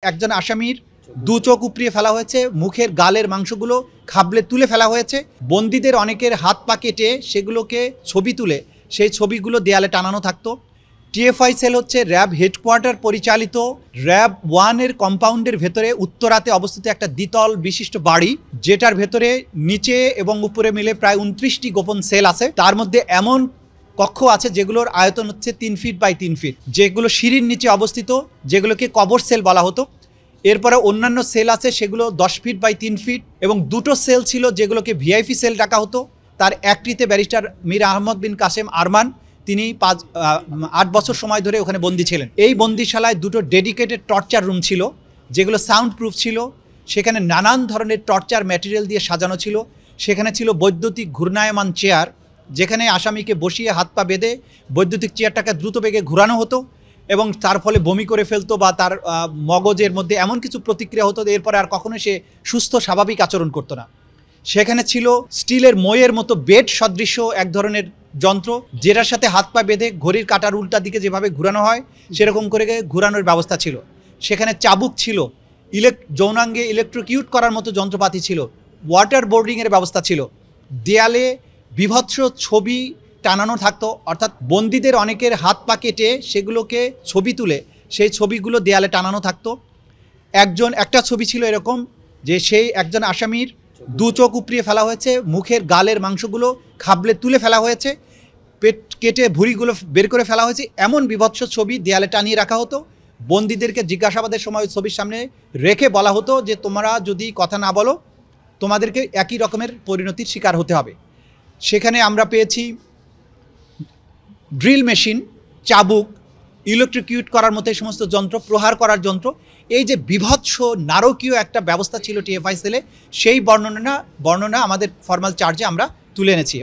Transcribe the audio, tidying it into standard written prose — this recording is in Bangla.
একজন আসামির দু চোখ উপড়িয়ে ফেলা হয়েছে, মুখের গালের মাংসগুলো খাবলে তুলে ফেলা হয়েছে। বন্দীদের অনেকের হাত পা কেটে সেগুলোকে ছবি তুলে সেই ছবিগুলো দেয়ালে টানানো থাকতো। টিএফআই সেল হচ্ছে র্যাব হেডকোয়ার্টার পরিচালিত র্যাব 1-এর কম্পাউন্ডের ভেতরে উত্তরাতে অবস্থিত একটা দ্বিতল বিশিষ্ট বাড়ি, যেটার ভেতরে নিচে এবং উপরে মিলে প্রায় 29টি গোপন সেল আছে। তার মধ্যে এমন কক্ষ আছে যেগুলোর আয়তন হচ্ছে 3 ফিট বাই 3 ফিট, যেগুলো সিঁড়ির নিচে অবস্থিত, যেগুলোকে কবর সেল বলা হতো। এরপরে অন্যান্য সেল আছে সেগুলো 10 ফিট বাই 3 ফিট, এবং দুটো সেল ছিল যেগুলোকে ভিআইপি সেল ডাকা হতো। তার একটিতে ব্যারিস্টার মীর আহমদ বিন কাসেম আরমান, তিনি 8 বছর সময় ধরে ওখানে বন্দী ছিলেন। এই বন্দিশালায় দুটো ডেডিকেটেড টর্চার রুম ছিল, যেগুলো সাউন্ড প্রুফ ছিল। সেখানে নানান ধরনের টর্চার ম্যাটেরিয়াল দিয়ে সাজানো ছিল। সেখানে ছিল বৈদ্যুতিক ঘূর্ণায়মান চেয়ার, যেখানে আসামিকে বসিয়ে হাত পা বেঁধে বৈদ্যুতিক চেয়ারটাকে দ্রুত বেগে ঘোরানো হতো, এবং তার ফলে বমি করে ফেলতো বা তার মগজের মধ্যে এমন কিছু প্রতিক্রিয়া হতো, এরপরে আর কখনো সে সুস্থ স্বাভাবিক আচরণ করতো না। সেখানে ছিল স্টিলের মইয়ের মতো বেড সদৃশ্য এক ধরনের যন্ত্র, যেটার সাথে হাত পা বেঁধে ঘড়ির কাঁটার উল্টা দিকে যেভাবে ঘোরানো হয় সেরকম করে ঘোরানোর ব্যবস্থা ছিল। সেখানে চাবুক ছিল, যৌনাঙ্গে ইলেকট্রোকিউট করার মতো যন্ত্রপাতি ছিল, ওয়াটার বোর্ডিংয়ের ব্যবস্থা ছিল। দেয়ালে বিভৎস ছবি টানানো থাকতো, অর্থাৎ বন্দীদের অনেকের হাত পা কেটে সেগুলোকে ছবি তুলে সেই ছবিগুলো দেয়ালে টানানো থাকতো। একটা ছবি ছিল এরকম যে সেই একজন আসামির দু চোখ উপড়িয়ে ফেলা হয়েছে, মুখের গালের মাংসগুলো খাবলে তুলে ফেলা হয়েছে, পেট কেটে ভুঁড়িগুলো বের করে ফেলা হয়েছে। এমন বিভৎস ছবি দেয়ালে টানিয়ে রাখা হতো। বন্দীদেরকে জিজ্ঞাসাবাদের সময় ওই ছবির সামনে রেখে বলা হতো যে তোমরা যদি কথা না বলো তোমাদেরকে একই রকমের পরিণতির শিকার হতে হবে। সেখানে আমরা পেয়েছি ড্রিল মেশিন, চাবুক, ইলেকট্রিকিউট করার মতো এই সমস্ত যন্ত্র, প্রহার করার যন্ত্র। এই যে বিভৎস নারকীয় একটা ব্যবস্থা ছিল টিএফআই সেলে, সেই বর্ণনা আমাদের ফর্মাল চার্জে আমরা তুলে এনেছি।